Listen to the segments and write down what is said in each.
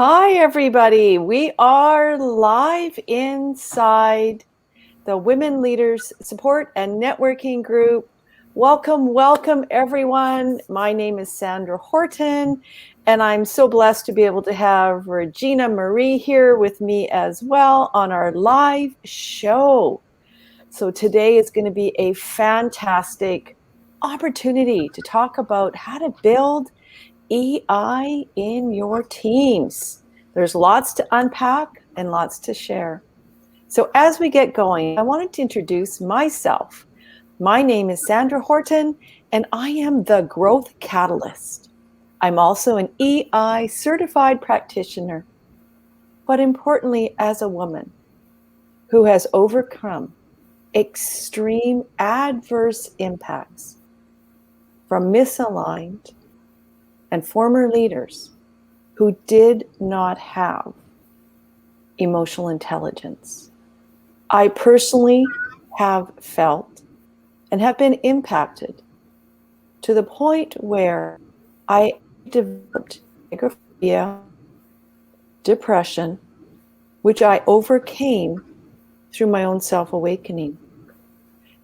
Hi, everybody. We are live inside the Women Leaders Support and Networking Group. Welcome, everyone. My name is Sandra Horton, and I'm so blessed to be able to have Regina Marie here with me as well on our live show. So today is going to be a fantastic opportunity to talk about how to build EI in your teams. There's lots to unpack and lots to share. So as we get going, I wanted to introduce myself. My name is Sandra Horton, and I am the Growth Catalyst. I'm also an EI certified practitioner, but importantly, as a woman who has overcome extreme adverse impacts from misaligned and former leaders who did not have emotional intelligence. I personally have felt and have been impacted to the point where I developed agoraphobia, depression, which I overcame through my own self-awakening.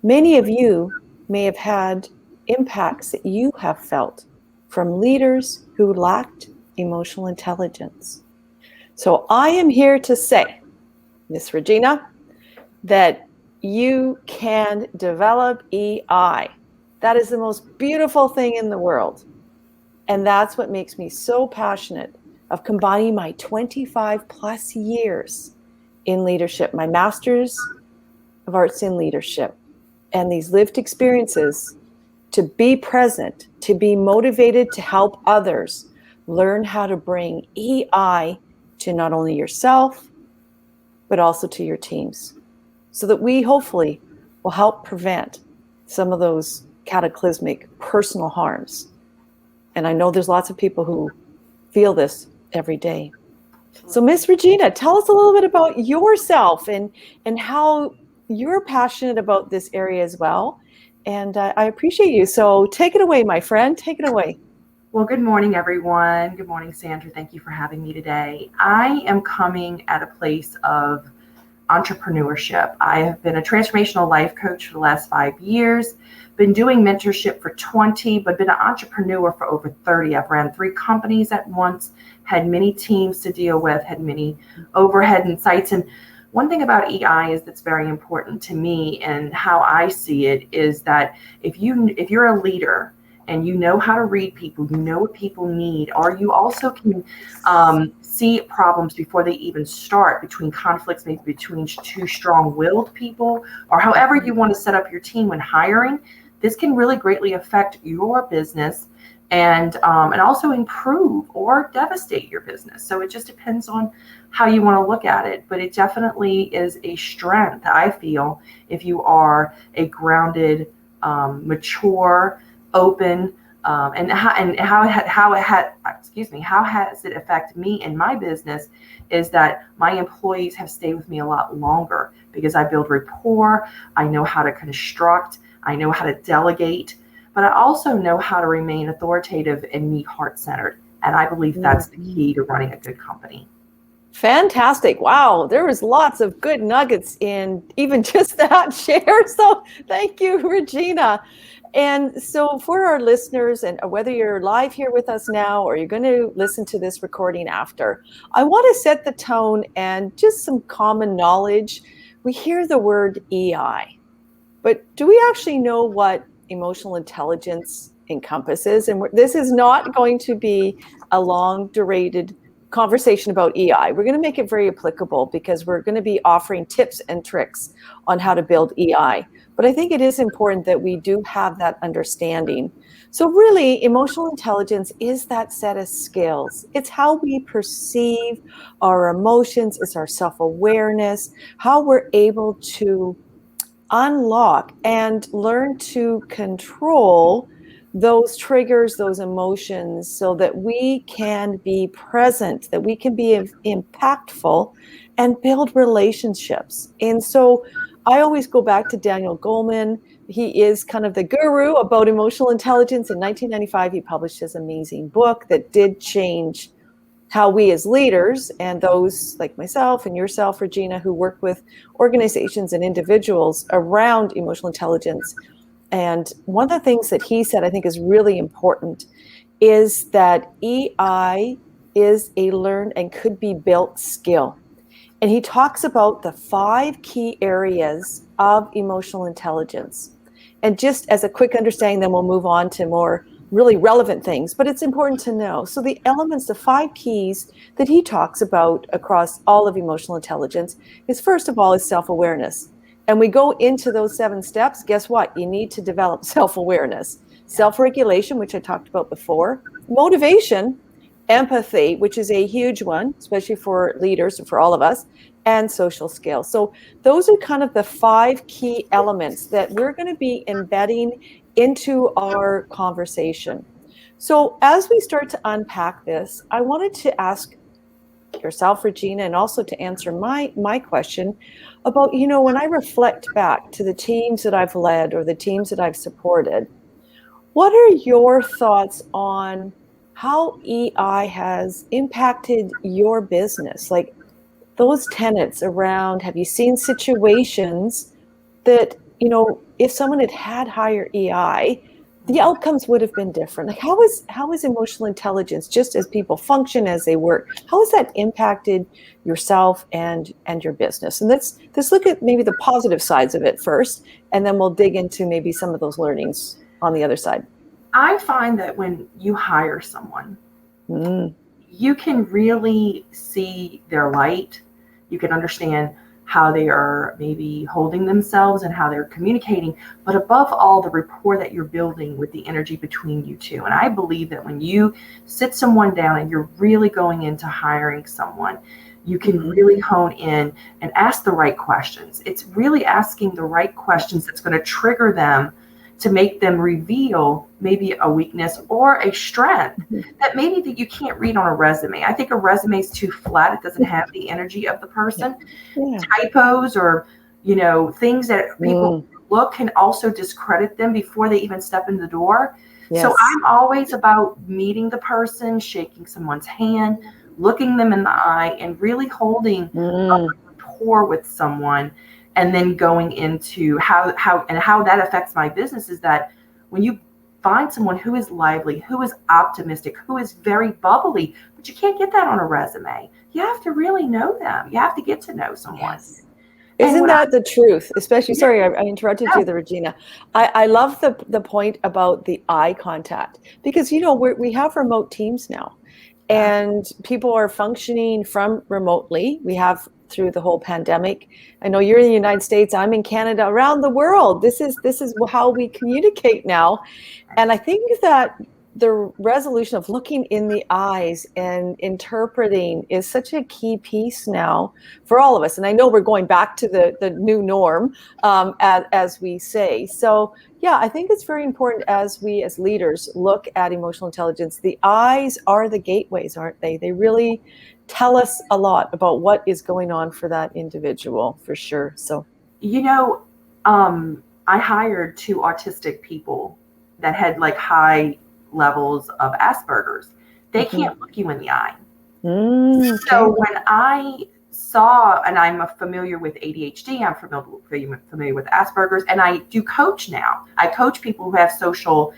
Many of you may have had impacts that you have felt from leaders who lacked emotional intelligence. So I am here to say, Miss Regina, that you can develop EI. That is the most beautiful thing in the world. And that's what makes me so passionate of combining my 25 plus years in leadership, my master's of arts in leadership, and these lived experiences to be present, to be motivated to help others learn how to bring EI to not only yourself, but also to your teams, so that we hopefully will help prevent some of those cataclysmic personal harms. And I know there's lots of people who feel this every day. So Miss Regina, tell us a little bit about yourself and how you're passionate about this area as well. And I appreciate you. So take it away, my friend. Take it away. Well, good morning, everyone. Good morning, Sandra. Thank you for having me today. I am coming at a place of entrepreneurship. I have been a transformational life coach for the last 5 years, been doing mentorship for 20, but been an entrepreneur for over 30. I've ran 3 companies at once, had many teams to deal with, had many overhead and sites. And one thing about EI is that's very important to me and how I see it is that if you're a leader and you know how to read people, you know what people need, or you also can see problems before they even start, between conflicts, maybe between 2 strong-willed people, or however you want to set up your team when hiring, this can really greatly affect your business and also improve or devastate your business. So it just depends on how you want to look at it. But it definitely is a strength, I feel, if you are a grounded, mature, open, and how has it affected me in my business is that my employees have stayed with me a lot longer because I build rapport. I know how to construct. I know how to delegate, but I also know how to remain authoritative and me heart-centered. And I believe that's the key to running a good company. Fantastic. Wow. There was lots of good nuggets in even just that share. So thank you, Regina. And so for our listeners, and whether you're live here with us now or you're going to listen to this recording after, I want to set the tone and just some common knowledge. We hear the word EI, but do we actually know what emotional intelligence encompasses? And this is not going to be a long durated conversation about EI. We're going to make it very applicable because we're going to be offering tips and tricks on how to build EI. But I think it is important that we do have that understanding. So really, emotional intelligence is that set of skills. It's how we perceive our emotions. It's our self-awareness, how we're able to unlock and learn to control those triggers, those emotions, so that we can be present, that we can be impactful and build relationships. And so I always go back to Daniel Goleman. He is kind of the guru about emotional intelligence. In 1995, he published his amazing book that did change how we as leaders and those like myself and yourself, Regina, who work with organizations and individuals around emotional intelligence. And one of the things that he said I think is really important is that EI is a learned and could be built skill. And he talks about the 5 key areas of emotional intelligence. And just as a quick understanding, then we'll move on to more really relevant things, but it's important to know. So the elements, the 5 keys that he talks about across all of emotional intelligence is, first of all, is self-awareness. And we go into those 7 steps. Guess what? You need to develop self-awareness, self-regulation, which I talked about before, motivation, empathy, which is a huge one, especially for leaders and for all of us, and social skills. So those are kind of the 5 key elements that we're going to be embedding into our conversation. So as we start to unpack this, I wanted to ask yourself, Regina, and also to answer my question about, when I reflect back to the teams that I've led or the teams that I've supported, what are your thoughts on how EI has impacted your business? Like those tenets around, have you seen situations that, if someone had higher EI, the outcomes would have been different? Like how is emotional intelligence, just as people function, as they work, how has that impacted yourself and your business? And let's look at maybe the positive sides of it first, and then we'll dig into maybe some of those learnings on the other side. I find that when you hire someone, you can really see their light. You can understand how they are maybe holding themselves and how they're communicating, but above all, the rapport that you're building with the energy between you two. And I believe that when you sit someone down and you're really going into hiring someone, you can really hone in and ask the right questions. It's really asking the right questions that's going to trigger them to make them reveal maybe a weakness or a strength that maybe that you can't read on a resume. I think a resume is too flat. It doesn't have the energy of the person. Yeah. Typos or, things that people look can also discredit them before they even step in the door. Yes. So I'm always about meeting the person, shaking someone's hand, looking them in the eye, and really holding a rapport with someone. And then going into how that affects my business is that when you find someone who is lively, who is optimistic, who is very bubbly, but you can't get that on a resume. You have to really know them. You have to get to know someone. Yes. Isn't that the truth? Especially, sorry, I interrupted you there, Regina. I love the point about the eye contact, because, we have remote teams now, and people are functioning from remotely. We have through the whole pandemic. I know you're in the United States, I'm in Canada, around the world. This is how we communicate now. And I think that the resolution of looking in the eyes and interpreting is such a key piece now for all of us. And I know we're going back to the new norm, as we say. So yeah, I think it's very important as we as leaders look at emotional intelligence. The eyes are the gateways, aren't they? They really tell us a lot about what is going on for that individual, for sure. So, I hired 2 autistic people that had like high levels of Asperger's. They can't look you in the eye. Okay. So when I saw, and I'm familiar with ADHD, I'm familiar with Asperger's, and I do coach now. I coach people who have social,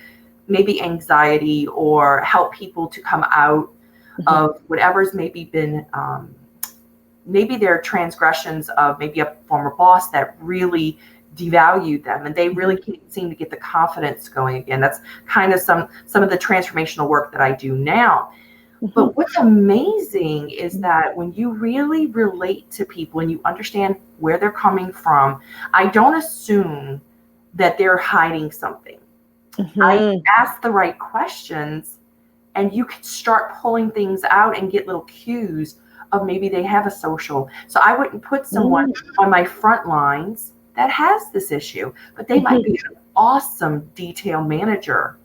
maybe anxiety, or help people to come out of whatever's maybe been, maybe their transgressions of maybe a former boss that really devalued them, and they really can't seem to get the confidence going again. That's kind of some of the transformational work that I do now. But what's amazing is that when you really relate to people and you understand where they're coming from, I don't assume that they're hiding something. I ask the right questions, and you can start pulling things out and get little cues of maybe they have a social. So I wouldn't put someone on my front lines that has this issue, but they might be an awesome detail manager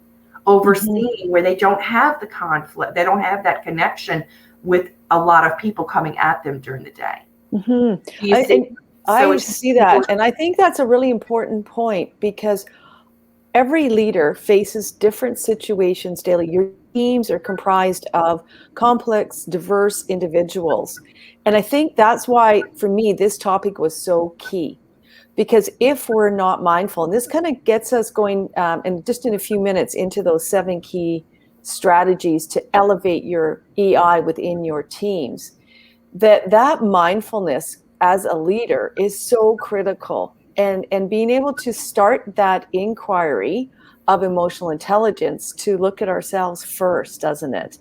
overseeing where they don't have the conflict. They don't have that connection with a lot of people coming at them during the day. I see that. And I think that's a really important point, because every leader faces different situations daily. Your teams are comprised of complex, diverse individuals. And I think that's why, for me, this topic was so key. Because if we're not mindful, and this kind of gets us going, and just in a few minutes, into those 7 key strategies to elevate your EI within your teams, that mindfulness as a leader is so critical. And being able to start that inquiry of emotional intelligence to look at ourselves first, doesn't it?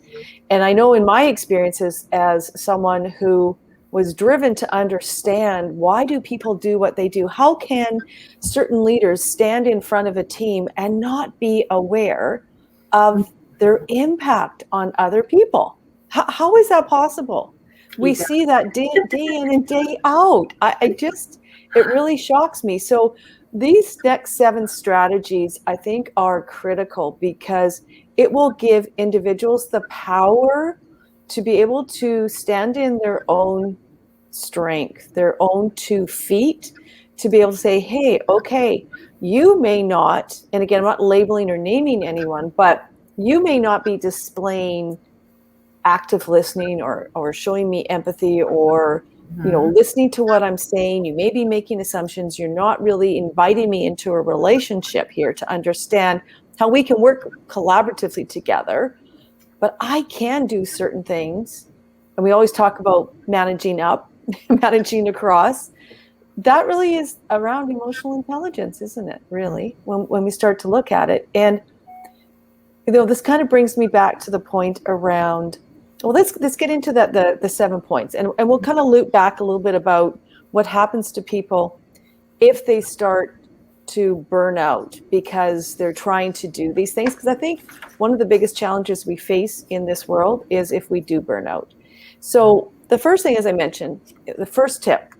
And I know in my experiences as someone who was driven to understand, why do people do what they do? How can certain leaders stand in front of a team and not be aware of their impact on other people? How is that possible? We see that day in and day out. It really shocks me. So these next 7 strategies, I think, are critical because it will give individuals the power to be able to stand in their own strength, their own 2 feet, to be able to say, hey, okay, you may not, and again, I'm not labeling or naming anyone, but you may not be displaying active listening or showing me empathy or listening to what I'm saying. You may be making assumptions. You're not really inviting me into a relationship here to understand how we can work collaboratively together. But I can do certain things. And we always talk about managing up, managing across. That really is around emotional intelligence, isn't it, really, when we start to look at it. And this kind of brings me back to the point around, well, let's get into the 7 points, and we'll kind of loop back a little bit about what happens to people if they start to burn out because they're trying to do these things. Because I think one of the biggest challenges we face in this world is if we do burn out. So the first thing, as I mentioned, the first tip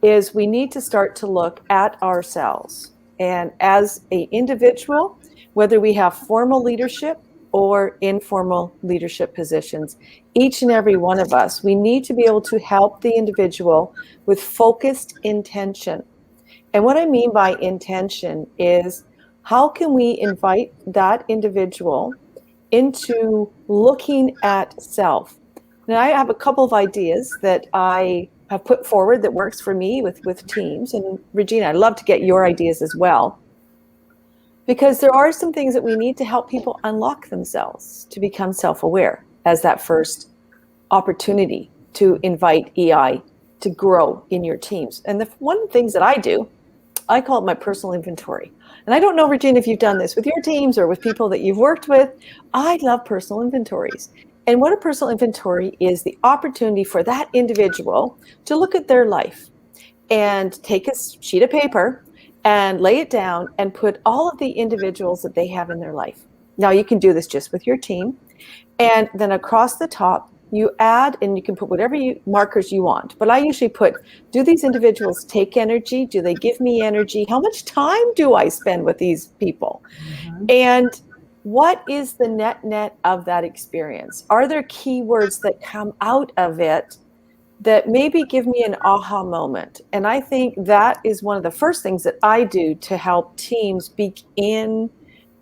is we need to start to look at ourselves. And as an individual, whether we have formal leadership or informal leadership positions, each and every one of us, we need to be able to help the individual with focused intention. And what I mean by intention is, how can we invite that individual into looking at self? Now, I have a couple of ideas that I have put forward that works for me with teams. And Regina, I'd love to get your ideas as well, because there are some things that we need to help people unlock themselves to become self-aware as that first opportunity to invite EI to grow in your teams. And one of the things that I do, I call it my personal inventory. And I don't know, Regina, if you've done this with your teams or with people that you've worked with. I love personal inventories. And what a personal inventory is, the opportunity for that individual to look at their life and take a sheet of paper and lay it down and put all of the individuals that they have in their life. Now, you can do this just with your team. And then across the top, you add, and you can put whatever markers you want. But I usually put, do these individuals take energy? Do they give me energy? How much time do I spend with these people? Mm-hmm. And what is the net of that experience? Are there keywords that come out of it that maybe give me an aha moment? And I think that is one of the first things that I do to help teams begin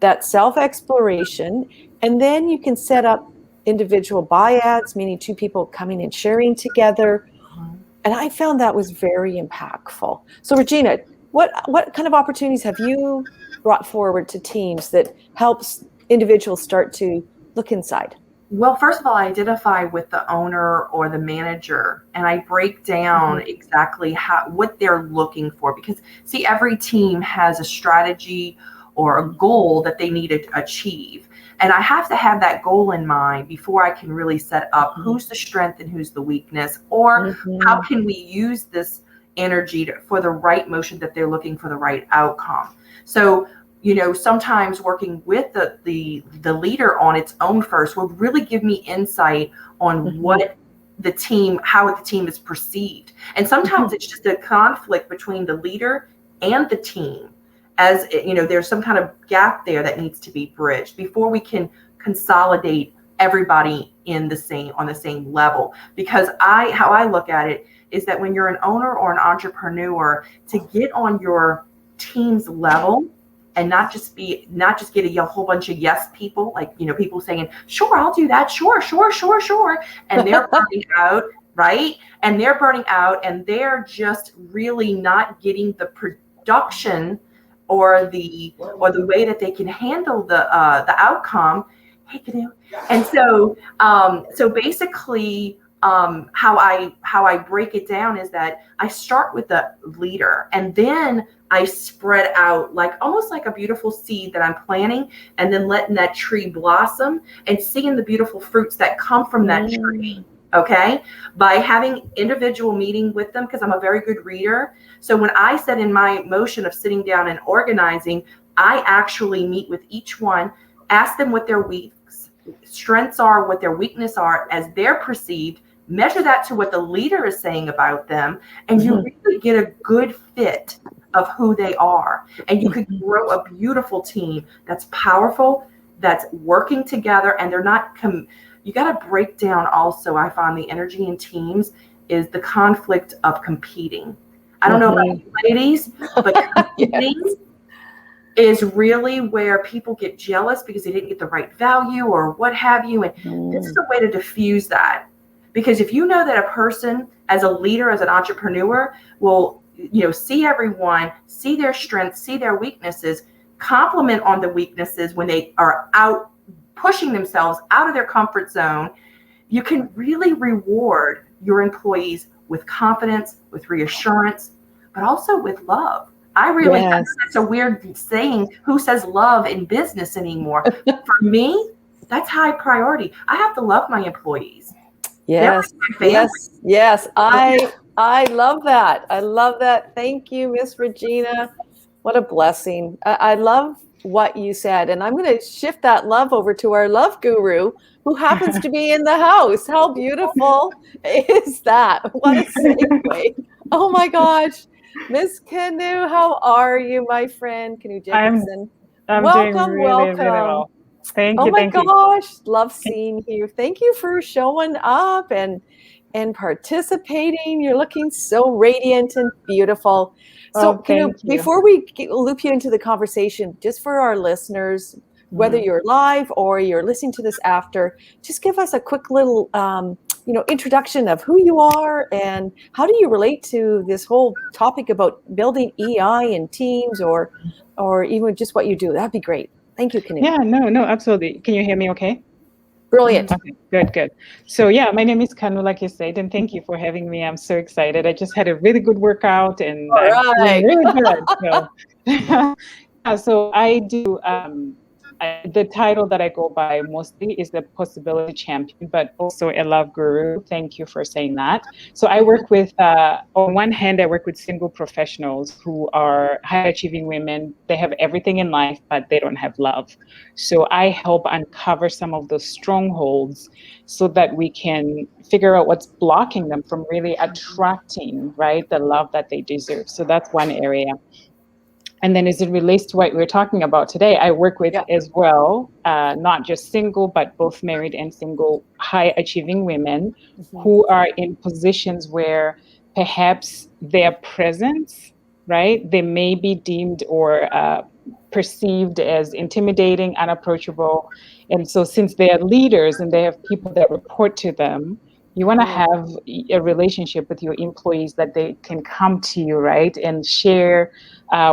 that self-exploration. And then you can set up individual byads, meaning 2 people coming and sharing together. And I found that was very impactful. So Regina, what kind of opportunities have you brought forward to teams that helps individuals start to look inside? Well, first of all, I identify with the owner or the manager, and I break down exactly what they're looking for. Because, see, every team has a strategy or a goal that they need to achieve. And I have to have that goal in mind before I can really set up who's the strength and who's the weakness, or how can we use this energy for the right motion that they're looking for, the right outcome. So, sometimes working with the leader on its own first will really give me insight on what the team, how the team is perceived. And sometimes it's just a conflict between the leader and the team. As there's some kind of gap there that needs to be bridged before we can consolidate everybody on the same level. Because how I look at it is that when you're an owner or an entrepreneur, to get on your team's level, and not just get a whole bunch of yes people, like, you know, people saying, sure, I'll do that. Sure. And they're burning out, right? And they're burning out, and they're just really not getting the production or the way that they can handle the outcome. Hey, Canoe. And so basically, how I break it down is that I start with the leader, and then I spread out like almost like a beautiful seed that I'm planting, and then letting that tree blossom and seeing the beautiful fruits that come from that tree. Okay, by having individual meeting with them, because I'm a very good reader. So when I set in my motion of sitting down and organizing, I actually meet with each one, ask them what their strengths are, what their weaknesses are as they're perceived, measure that to what the leader is saying about them, and you really get a good fit of who they are. And you could grow a beautiful team that's powerful, that's working together, and they're not you got to break down also, I find the energy in teams is the conflict of competing. I don't know about you ladies, but competing is really where people get jealous because they didn't get the right value or what have you. And this is a way to diffuse that. Because if you know that a person as a leader, as an entrepreneur will, you know, see everyone, see their strengths, see their weaknesses, compliment on the weaknesses when they are out pushing themselves out of their comfort zone, you can really reward your employees with confidence, with reassurance, but also with love. I know that's a weird saying, who says love in business anymore? For me, that's high priority. I have to love my employees. Yes. I love that. I love that. Thank you, Miss Regina. What a blessing. I love what you said. And I'm going to shift that love over to our love guru, who happens to be in the house. How beautiful is that? What a segue. Oh my gosh. Miss Canoe, how are you, my friend? Canoe Jacobson. I'm welcome, doing really well. Thank you. Oh my gosh, love seeing you. Thank you for showing up and participating. You're looking so radiant and beautiful. So, before we loop you into the conversation, just for our listeners, whether you're live or you're listening to this after, just give us a quick little, introduction of who you are and how do you relate to this whole topic about building EI in teams or even just what you do. That'd be great. Thank you, Canoe. Yeah, no, absolutely. Can you hear me okay? Brilliant. Okay, good. So yeah, my name is Canoe, like you said, and thank you for having me. I'm so excited. I just had a really good workout and I'm feeling really good. So I do, the title that I go by mostly is the possibility champion, but also a love guru. Thank you for saying that. So I work with, on one hand, I work with single professionals who are high achieving women. They have everything in life, but they don't have love. So I help uncover some of those strongholds so that we can figure out what's blocking them from really attracting, right, the love that they deserve. So that's one area. And then as it relates to what we're talking about today, I work with as well, not just single, but both married and single high achieving women who are in positions where perhaps their presence, right, they may be deemed or perceived as intimidating, unapproachable. And so since they are leaders and they have people that report to them, you want to have a relationship with your employees that they can come to you, right, and share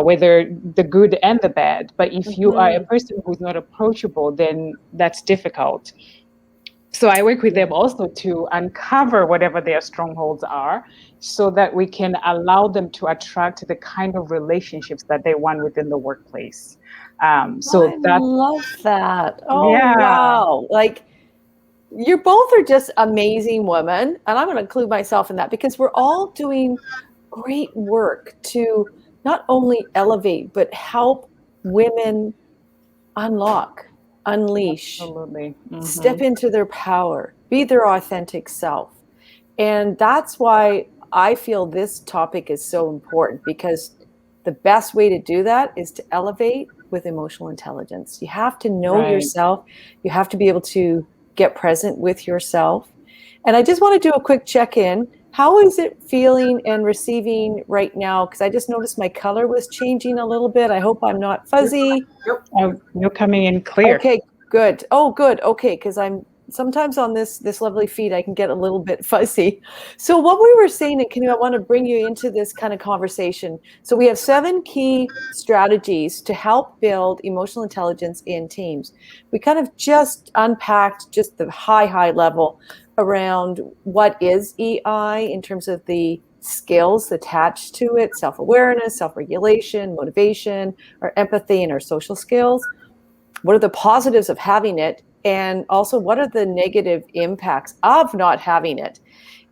whether the good and the bad. But if you are a person who's not approachable, then that's difficult. So I work with them also to uncover whatever their strongholds are so that we can allow them to attract the kind of relationships that they want within the workplace. I love that. Oh, wow. Like, you both are just amazing women. And I'm going to include myself in that because we're all doing great work to not only elevate, but help women unlock, unleash, step into their power, be their authentic self. And that's why I feel this topic is so important, because the best way to do that is to elevate with emotional intelligence. You have to know yourself. You have to be able to get present with yourself. And I just want to do a quick check-in. How is it feeling and receiving right now? Because I just noticed my color was changing a little bit. I hope I'm not fuzzy. You're coming in clear. Okay, good. Oh, good. Okay, because I'm sometimes on this lovely feed, I can get a little bit fuzzy. So what we were saying, and Canoe, I want to bring you into this kind of conversation. So we have 7 key strategies to help build emotional intelligence in teams. We kind of just unpacked just the high level around what is EI in terms of the skills attached to it, self-awareness, self-regulation, motivation, our empathy, and our social skills. What are the positives of having it? And also, what are the negative impacts of not having it?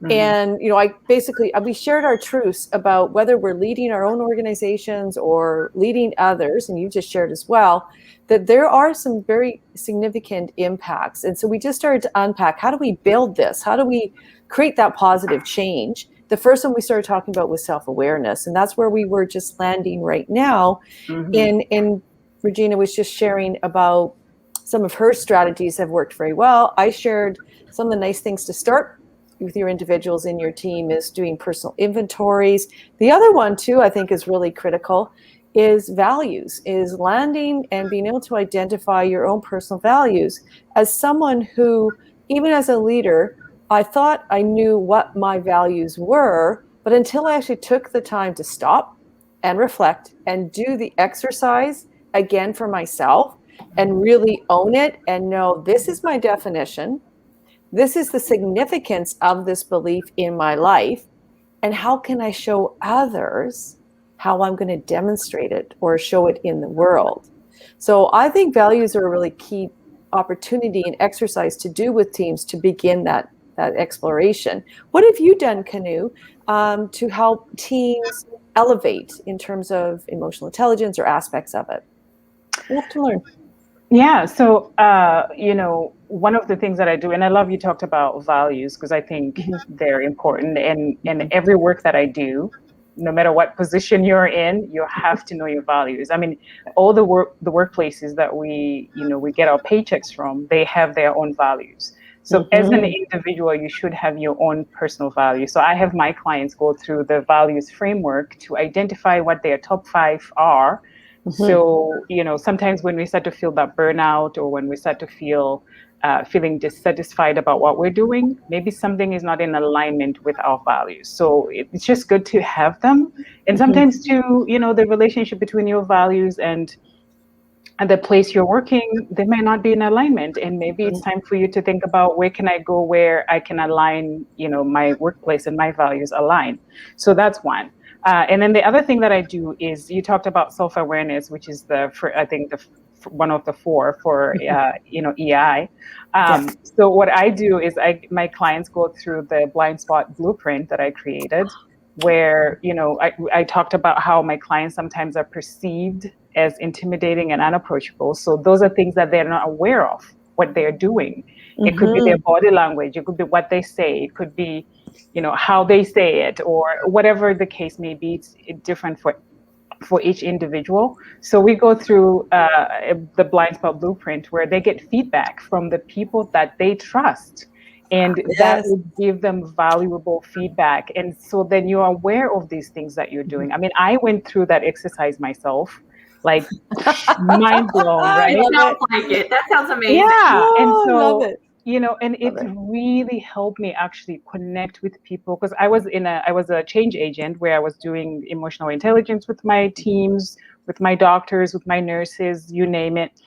Mm-hmm. And, we shared our truths about whether we're leading our own organizations or leading others, and you just shared as well, that there are some very significant impacts. And so we just started to unpack, how do we build this? How do we create that positive change? The first one we started talking about was self-awareness, and that's where we were just landing right now. Mm-hmm. In Regina was just sharing about some of her strategies have worked very well. I shared some of the nice things to start with your individuals in your team is doing personal inventories. The other one too, I think is really critical, is values, is landing and being able to identify your own personal values. As someone who, even as a leader, I thought I knew what my values were, but until I actually took the time to stop and reflect and do the exercise again for myself and really own it and know this is my definition. This is the significance of this belief in my life. And how can I show others how I'm going to demonstrate it or show it in the world? So I think values are a really key opportunity and exercise to do with teams to begin that exploration. What have you done, Canoe, to help teams elevate in terms of emotional intelligence or aspects of it? We have to learn. Yeah. So, one of the things that I do, and I love you talked about values because I think they're important. And every work that I do, no matter what position you're in, you have to know your values. I mean, all the workplaces that we get our paychecks from, they have their own values. So as an individual, you should have your own personal values. So I have my clients go through the values framework to identify what their top 5 are. So, sometimes when we start to feel that burnout or when we start to feel feeling dissatisfied about what we're doing, maybe something is not in alignment with our values. So it's just good to have them. And sometimes too, the relationship between your values and the place you're working, they may not be in alignment. And maybe it's time for you to think about where can I go where I can align, my workplace and my values align. So that's one. And then the other thing that I do is you talked about self-awareness, which is one of the 4 for EI. So what I do is my clients go through the blind spot blueprint that I created, where I talked about how my clients sometimes are perceived as intimidating and unapproachable. So those are things that they're not aware of what they're doing. It could be their body language, it could be what they say, it could be how they say it, or whatever the case may be. It's different for each individual. So we go through the blind spot blueprint where they get feedback from the people that they trust. And that would give them valuable feedback. And so then you're aware of these things that you're doing. I mean, I went through that exercise myself, like mind blown, right? It sounds like it. That sounds amazing. Yeah. And so, love it. And it really helped me actually connect with people, because I was a change agent where I was doing emotional intelligence with my teams, with my doctors, with my nurses, you name it.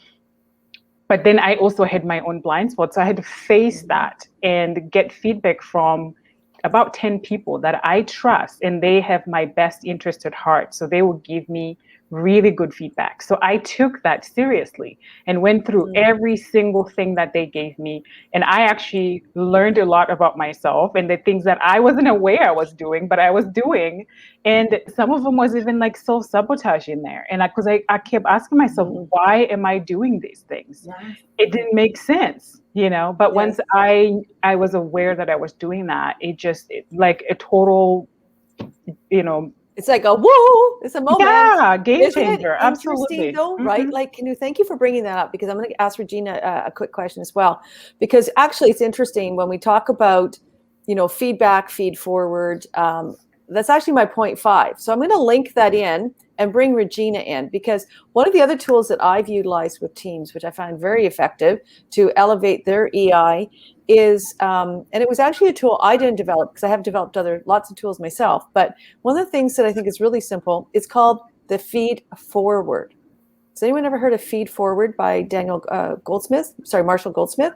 But then I also had my own blind spots. So I had to face that and get feedback from about 10 people that I trust, and they have my best interest at heart. So they will give me really good feedback. So I took that seriously and went through every single thing that they gave me. And I actually learned a lot about myself and the things that I wasn't aware I was doing, but I was doing. And some of them was even like self-sabotage in there. And because I kept asking myself, why am I doing these things? Yes. It didn't make sense, but once I was aware that I was doing that, like a total, it's like a whoa, it's a moment. Yeah, game changer. Absolutely. Though, right? Like, thank you for bringing that up, because I'm going to ask Regina a quick question as well, because actually it's interesting when we talk about feedback, feed forward. That's actually my point 5. So I'm going to link that in and bring Regina in, because one of the other tools that I've utilized with teams, which I find very effective to elevate their EI, is, and it was actually a tool I didn't develop because I have developed lots of tools myself. But one of the things that I think is really simple, it's called the feed forward. Has anyone ever heard of Feed Forward by Marshall Goldsmith?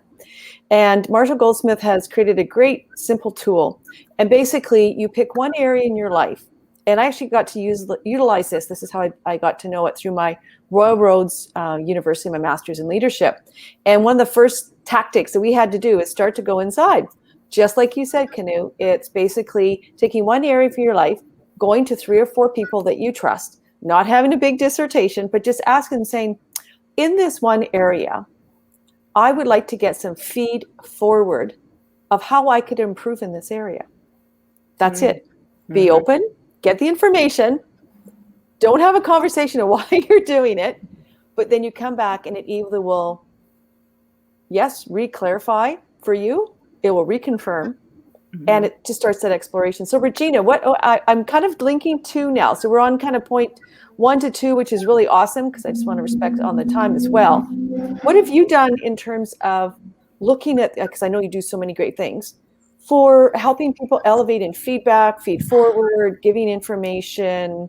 And Marshall Goldsmith has created a great simple tool. And basically, you pick one area in your life. And I actually got to utilize this. This is how I got to know it through my Royal Roads University, my master's in leadership. And one of the first tactics that we had to do is start to go inside. Just like you said, Kanu, it's basically taking one area for your life, going to 3 or 4 people that you trust, not having a big dissertation, but just asking and saying, in this one area, I would like to get some feed forward of how I could improve in this area. That's it. Be open, get the information, don't have a conversation of why you're doing it, but then you come back and it either will, yes, re-clarify for you, it will reconfirm, and it just starts that exploration. So Regina, I'm kind of linking 2 now. So we're on kind of point 1 to 2, which is really awesome because I just want to respect on the time as well. What have you done in terms of looking at, because I know you do so many great things, for helping people elevate in feedback, feed forward, giving information,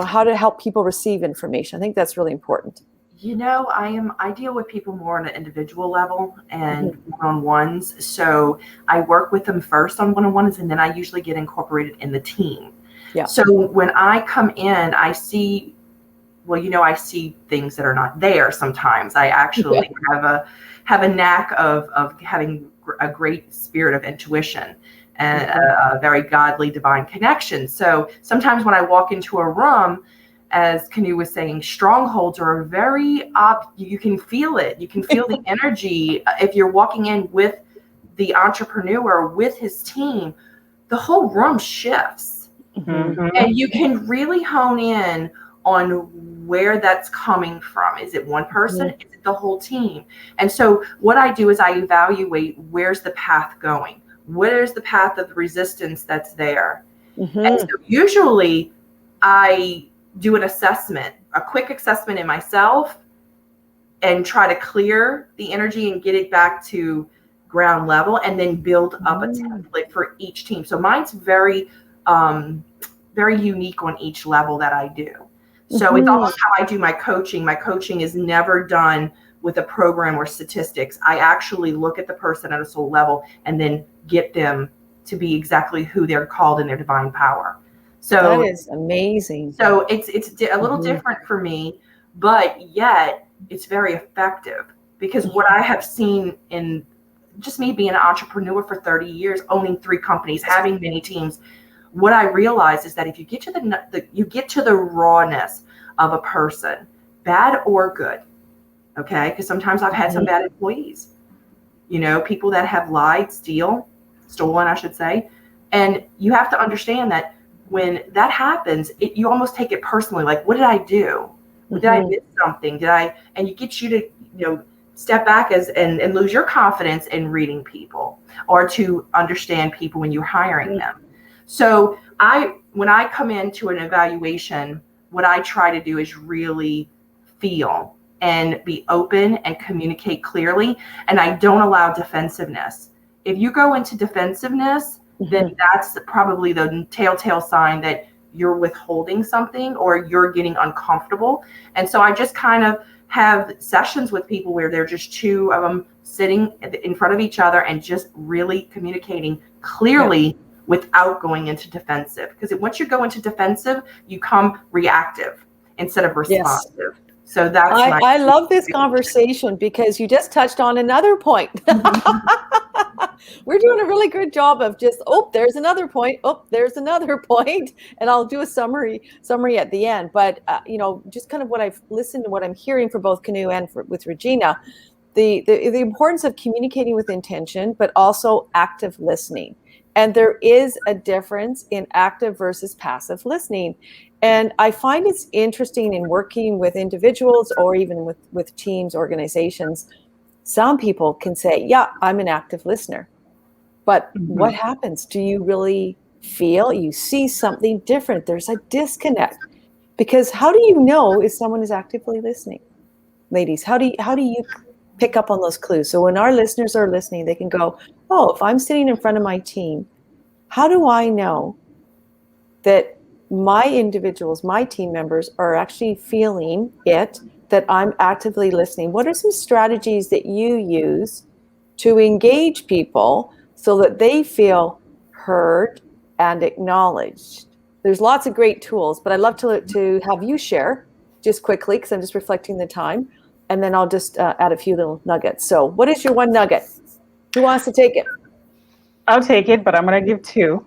how to help people receive information? I think that's really important. I deal with people more on an individual level and one-on-ones. So I work with them first on one-on-ones, and then I usually get incorporated in the team. Yeah. So when I come in, I see things that are not there sometimes. I actually have a knack of having a great spirit of intuition and a very godly divine connection. So sometimes when I walk into a room, as Kanu was saying, strongholds are very you can feel it. You can feel the energy. If you're walking in with the entrepreneur, with his team, the whole room shifts. And you can really hone in on where that's coming from. Is it one person? Is it the whole team? And so what I do is I evaluate, where's the path going? Where's the path of resistance that's there? And so usually I do an assessment, a quick assessment in myself, and try to clear the energy and get it back to ground level, and then build up a template for each team. So mine's very, very unique on each level that I do. So it's almost how I do my coaching. My coaching is never done with a program or statistics. I actually look at the person at a soul level and then get them to be exactly who they're called in their divine power. So that is amazing. So it's a little different for me, but yet it's very effective, because what I have seen in just me being an entrepreneur for 30 years, owning 3 companies, having many teams, what I realize is that if you get to the rawness of a person, bad or good, okay? Because sometimes I've had some bad employees, people that have lied, stolen, I should say, and you have to understand that when that happens, you almost take it personally. Like, what did I do? Did I miss something? And you get you to, step back and lose your confidence in reading people or to understand people when you're hiring them. So when I come into an evaluation, what I try to do is really feel and be open and communicate clearly. And I don't allow defensiveness. If you go into defensiveness, then that's probably the telltale sign that you're withholding something or you're getting uncomfortable. And so I just kind of have sessions with people where they're just 2 of them sitting in front of each other and just really communicating clearly without going into defensive. Because once you go into defensive, you come reactive instead of responsive. Yes. So that's I love this conversation because you just touched on another point. We're doing a really good job of just, there's another point. There's another point. And I'll do a summary at the end. But, just kind of what I've listened to, what I'm hearing for both Kanu and with Regina, the importance of communicating with intention, but also active listening. And there is a difference in active versus passive listening. And I find it's interesting in working with individuals or even with teams, organizations. Some people can say, yeah, I'm an active listener. But what happens? Do you really feel, you see something different? There's a disconnect. Because how do you know if someone is actively listening? Ladies, how do you pick up on those clues? So when our listeners are listening, they can go, oh, if I'm sitting in front of my team, how do I know that my individuals, my team members are actually feeling it, that I'm actively listening? What are some strategies that you use to engage people so that they feel heard and acknowledged? There's lots of great tools, but I'd love to have you share just quickly, because I'm just reflecting the time, and then I'll just add a few little nuggets. So what is your one nugget? Who wants to take it? I'll take it, but I'm going to give two.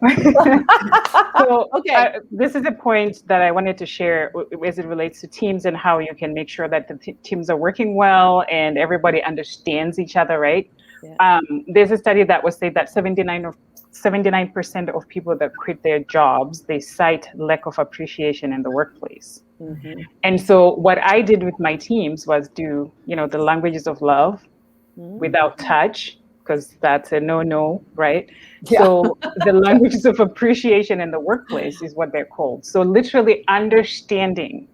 So Okay. this is a point that I wanted to share as it relates to teams and how you can make sure that the teams are working well and everybody understands each other, right? Yeah. There's a study that was said that 79% of people that quit their jobs, they cite lack of appreciation in the workplace. Mm-hmm. And so what I did with my teams was do, the languages of love without touch, because that's a no, right? Yeah. So the languages of appreciation in the workplace is what they're called. So literally understanding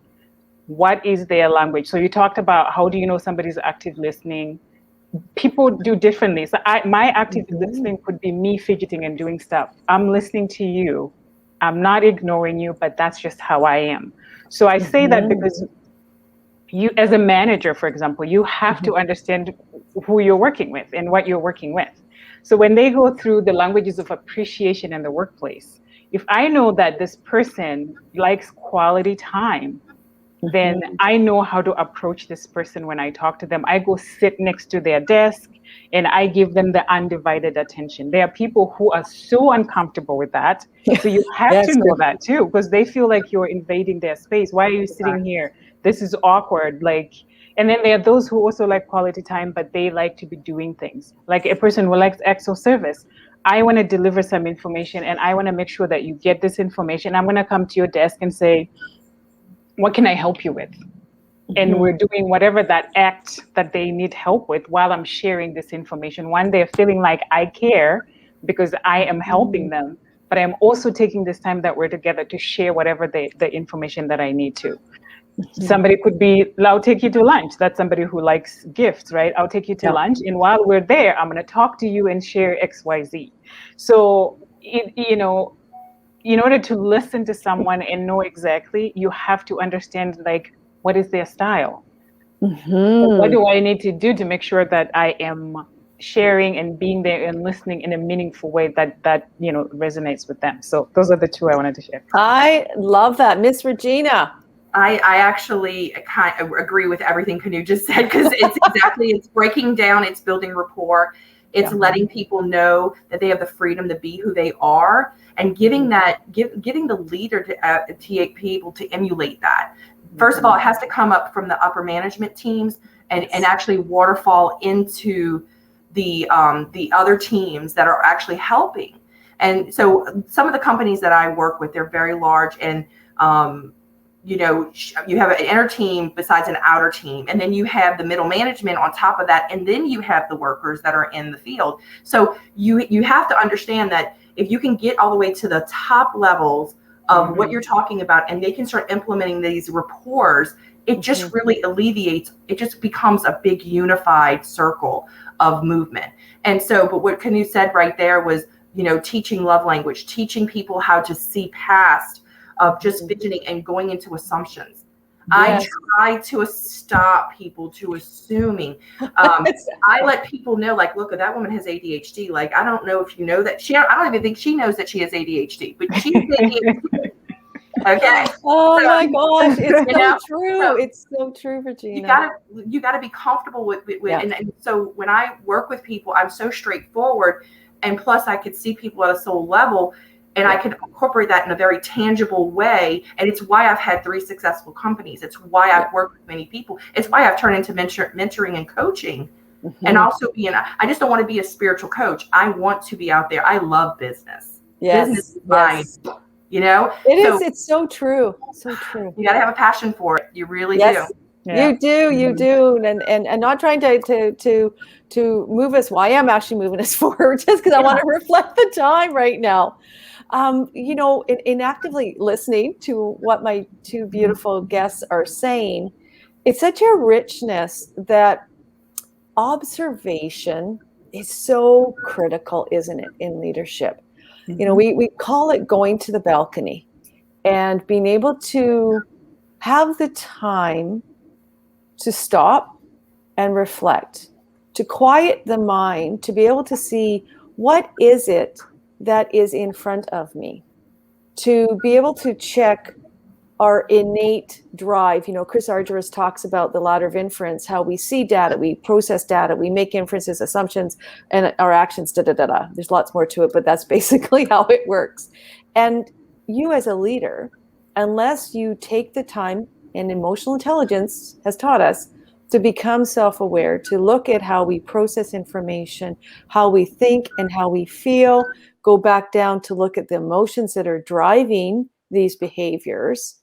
what is their language. So you talked about how do you know somebody's active listening? People do differently. So my active listening could be me fidgeting and doing stuff. I'm listening to you. I'm not ignoring you, but that's just how I am. So I say that because you, as a manager, for example, you have to understand who you're working with and what you're working with. So when they go through the languages of appreciation in the workplace, if I know that this person likes quality time, then I know how to approach this person when I talk to them. I go sit next to their desk and I give them the undivided attention. There are people who are so uncomfortable with that. So you have to know that too, because they feel like you're invading their space. Why are you sitting here? This is awkward. And then there are those who also like quality time, but they like to be doing things. Like a person who likes acts of service. I want to deliver some information and I want to make sure that you get this information. I'm going to come to your desk and say, what can I help you with? And we're doing whatever that act that they need help with while I'm sharing this information. One, they're feeling like I care because I am helping them, but I'm also taking this time that we're together to share whatever the information that I need to. Somebody could be, I'll take you to lunch. That's somebody who likes gifts, right? I'll take you to lunch. And while we're there, I'm going to talk to you and share XYZ. So, in order to listen to someone and know exactly, you have to understand, what is their style? What do I need to do to make sure that I am sharing and being there and listening in a meaningful way that resonates with them? So those are the two I wanted to share. I love that. Miss Regina. I actually kind of agree with everything Kanu just said, because it's breaking down, it's building rapport, it's letting people know that they have the freedom to be who they are, and giving the leader to be able to emulate that. First of all, it has to come up from the upper management teams and actually waterfall into the other teams that are actually helping. And so some of the companies that I work with, they're very large, and you have an inner team besides an outer team, and then you have the middle management on top of that, and then you have the workers that are in the field. So you have to understand that if you can get all the way to the top levels of what you're talking about, and they can start implementing these rapports, it just really alleviates, it just becomes a big unified circle of movement. And so, but what Kanu said right there was, teaching love language, teaching people how to see past of just fidgeting and going into assumptions. I try to stop people to assuming. I let people know, look, that woman has ADHD. I don't know if you know that. I don't even think she knows that she has ADHD, but she's ADHD. Okay. Oh my gosh, it's so true. So it's so true, Regina. You gotta be comfortable with and so when I work with people, I'm so straightforward, and plus I could see people at a soul level. And I can incorporate that in a very tangible way. And it's why I've had 3 successful companies. It's why I've worked with many people. It's why I've turned into mentoring and coaching. And also I just don't want to be a spiritual coach. I want to be out there. I love business. Business is mine. It is. It's so true. So true. You got to have a passion for it. You really do. Yeah. You do, and not trying to move us. Well, I am actually moving us forward just because I want to reflect the time right now. In actively listening to what my two beautiful guests are saying, it's such a richness that observation is so critical, isn't it, in leadership? We call it going to the balcony and being able to have the time to stop and reflect, to quiet the mind, to be able to see what is it that is in front of me, to be able to check our innate drive. Chris Argyros talks about the ladder of inference, how we see data, we process data, we make inferences, assumptions, and our actions, da-da-da-da. There's lots more to it, but that's basically how it works. And you as a leader, unless you take the time, and emotional intelligence has taught us to become self-aware, to look at how we process information, how we think and how we feel, go back down to look at the emotions that are driving these behaviors.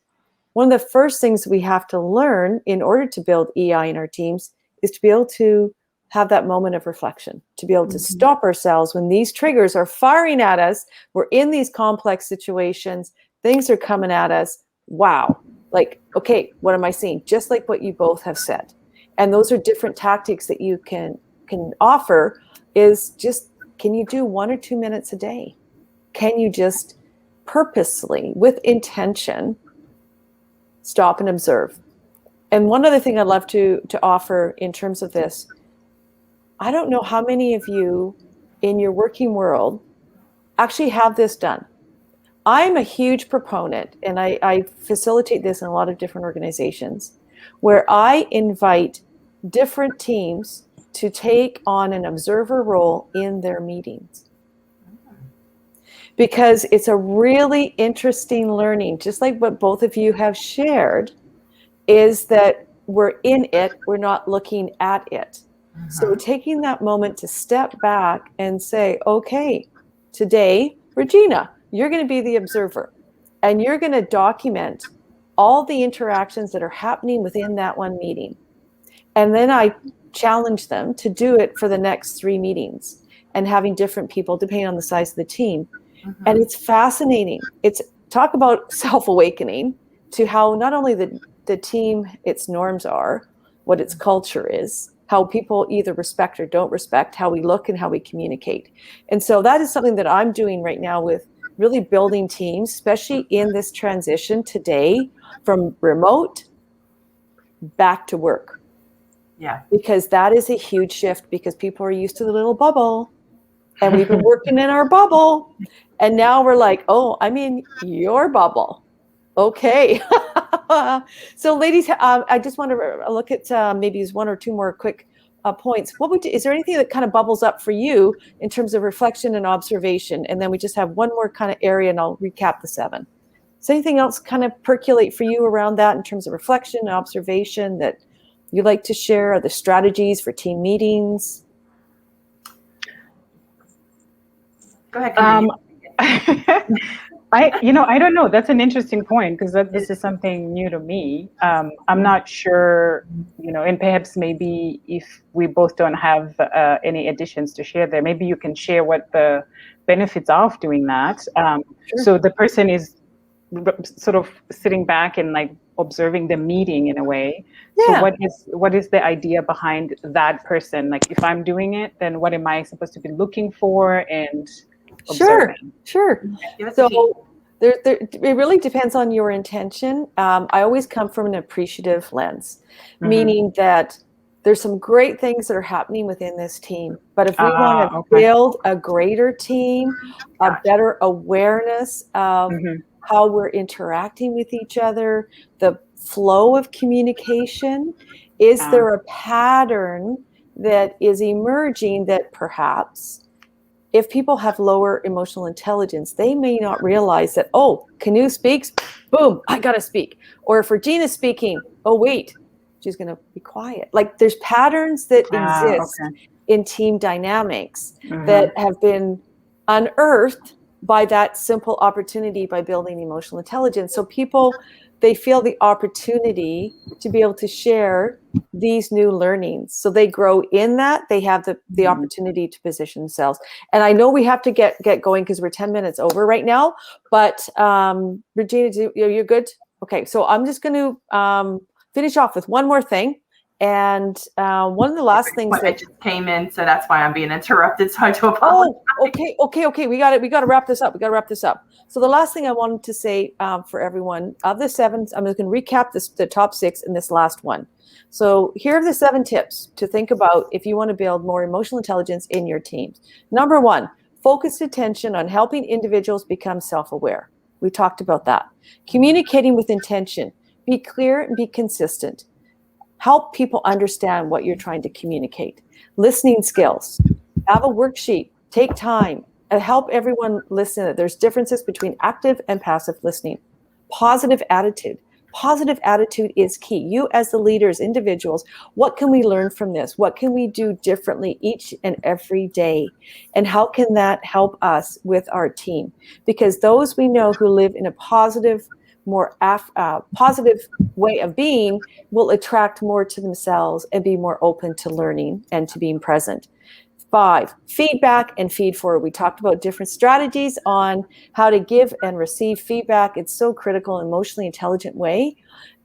One of the first things we have to learn in order to build EI in our teams is to be able to have that moment of reflection, to be able to stop ourselves when these triggers are firing at us. We're in these complex situations, things are coming at us. Wow. Like, okay, what am I seeing? Just like what you both have said. And those are different tactics that you can offer. Is just, can you do 1 or 2 minutes a day? Can you just purposely, with intention, stop and observe? And one other thing I'd love to offer in terms of this, I don't know how many of you in your working world actually have this done. I'm a huge proponent, and I facilitate this in a lot of different organizations, where I invite different teams to take on an observer role in their meetings. Because it's a really interesting learning, just like what both of you have shared, is that we're in it, we're not looking at it. So taking that moment to step back and say, okay, today, Regina, you're going to be the observer, and you're going to document all the interactions that are happening within that one meeting. And then I challenge them to do it for the next 3 meetings, and having different people depending on the size of the team. And it's fascinating. It's talk about self-awakening to how not only the team, its norms are, what its culture is, how people either respect or don't respect, how we look and how we communicate. And so that is something that I'm doing right now with really building teams, especially in this transition today from remote back to work. Yeah. Because that is a huge shift, because people are used to the little bubble, and we've been working in our bubble. And now we're like, oh, I'm in your bubble. Okay. So ladies, I just want to look at maybe 1 or 2 more quick points. Is there anything that kind of bubbles up for you in terms of reflection and observation? And then we just have one more kind of area, and I'll recap the 7. Is anything else kind of percolate for you around that in terms of reflection and observation that you like to share? Are the strategies for team meetings? Go ahead. I don't know. That's an interesting point, because this is something new to me. I'm not sure, and perhaps maybe if we both don't have any additions to share there, maybe you can share what the benefits are of doing that. Sure. So the person is sort of sitting back and like observing the meeting in a way. Yeah. So what is the idea behind that person? Like, if I'm doing it, then what am I supposed to be looking for and observing? Sure. So it really depends on your intention. I always come from an appreciative lens, meaning that there's some great things that are happening within this team. But if we want to build a greater team, a better awareness of how we're interacting with each other, the flow of communication, is there a pattern that is emerging that perhaps, if people have lower emotional intelligence, they may not realize that, oh, Canoe speaks, boom, I gotta speak. Or if Regina's speaking, oh, wait, she's gonna be quiet. Like, there's patterns that exist in team dynamics that have been unearthed by that simple opportunity by building emotional intelligence. So people they feel the opportunity to be able to share these new learnings. So they grow in that, they have the opportunity to position themselves. And I know we have to get going because we're 10 minutes over right now, but Regina, you're good? Okay, so I'm just going to finish off with one more thing. And one of the last things I just came in, so that's why I'm being interrupted. So I do apologize. Oh, okay. We got to wrap this up. So the last thing I wanted to say for everyone, of the 7, I'm just going to recap the top 6 in this last one. So here are the 7 tips to think about if you want to build more emotional intelligence in your teams. Number 1, focused attention on helping individuals become self-aware. We talked about that. Communicating with intention. Be clear and be consistent. Help people understand what you're trying to communicate. Listening skills. Have a worksheet. Take time and help everyone listen. There's differences between active and passive listening. Positive attitude. Positive attitude is key. You as the leaders, individuals, what can we learn from this? What can we do differently each and every day? And how can that help us with our team? Because those we know who live in a positive, more positive way of being will attract more to themselves and be more open to learning and to being present. 5, feedback and feed forward. We talked about different strategies on how to give and receive feedback. It's so critical in an emotionally intelligent way.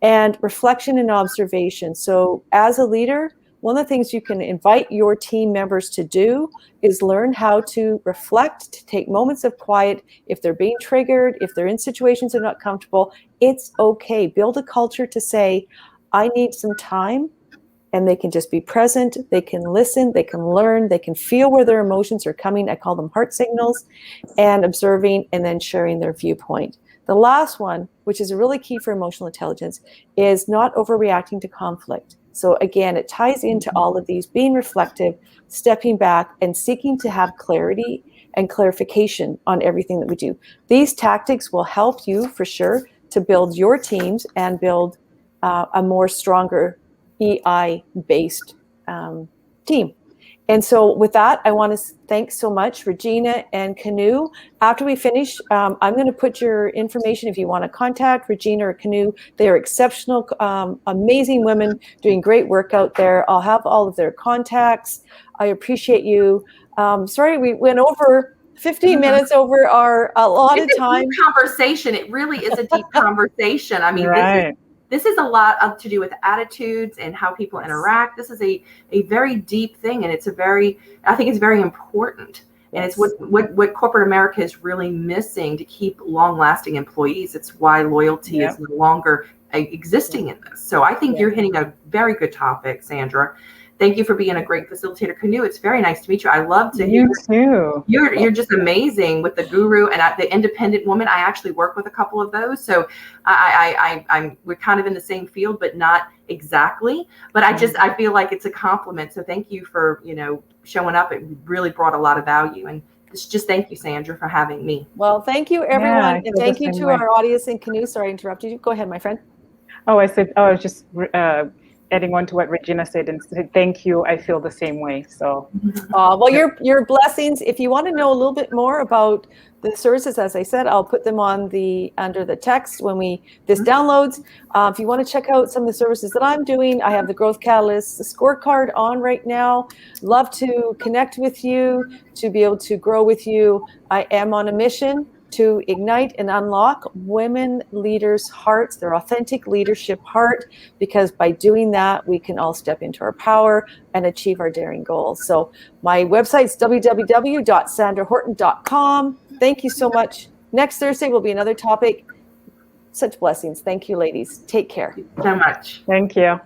And reflection and observation. So as a leader, one of the things you can invite your team members to do is learn how to reflect, to take moments of quiet. If they're being triggered, if they're in situations they're not comfortable, it's okay. Build a culture to say, I need some time. And they can just be present, they can listen, they can learn, they can feel where their emotions are coming. I call them heart signals, and observing and then sharing their viewpoint. The last one, which is really key for emotional intelligence, is not overreacting to conflict. So again, it ties into all of these, being reflective, stepping back, and seeking to have clarity and clarification on everything that we do. These tactics will help you for sure to build your teams and build a more stronger EI-based team. And so with that, I want to thank so much Regina and Canoe. After we finish, I'm going to put your information if you want to contact Regina or Canoe. They are exceptional, amazing women doing great work out there. I'll have all of their contacts. I appreciate you. Sorry, we went over 15 minutes over our allotted time. Deep conversation. It really is a deep conversation. I mean, right. This is a lot to do with attitudes and how people interact. This is a very deep thing, and I think it's very important. And it's what corporate America is really missing to keep long-lasting employees. It's why loyalty is no longer existing in this. So I think you're hitting a very good topic, Sandra. Thank you for being a great facilitator, Canoe. It's very nice to meet you. I love to hear you too. You're just amazing with the guru and the independent woman. I actually work with a couple of those, so we're kind of in the same field, but not exactly. But I feel like it's a compliment. So thank you for showing up. It really brought a lot to value, and just thank you, Sandra, for having me. Well, thank you, everyone, and thank you to our audience in Canoe. Sorry, I interrupted you. Go ahead, my friend. I was just adding on to what Regina said and said, thank you. I feel the same way. So, well, your blessings. If you want to know a little bit more about the services, as I said, I'll put them on under the text when this downloads. If you want to check out some of the services that I'm doing, I have the Growth Catalyst, the scorecard on right now. Love to connect with you, to be able to grow with you. I am on a mission to ignite and unlock women leaders' hearts, their authentic leadership heart, because by doing that, we can all step into our power and achieve our daring goals. So my website's www.sandrahorton.com. Thank you so much. Next Thursday will be another topic. Such blessings. Thank you, ladies. Take care. Thank you so much. Thank you.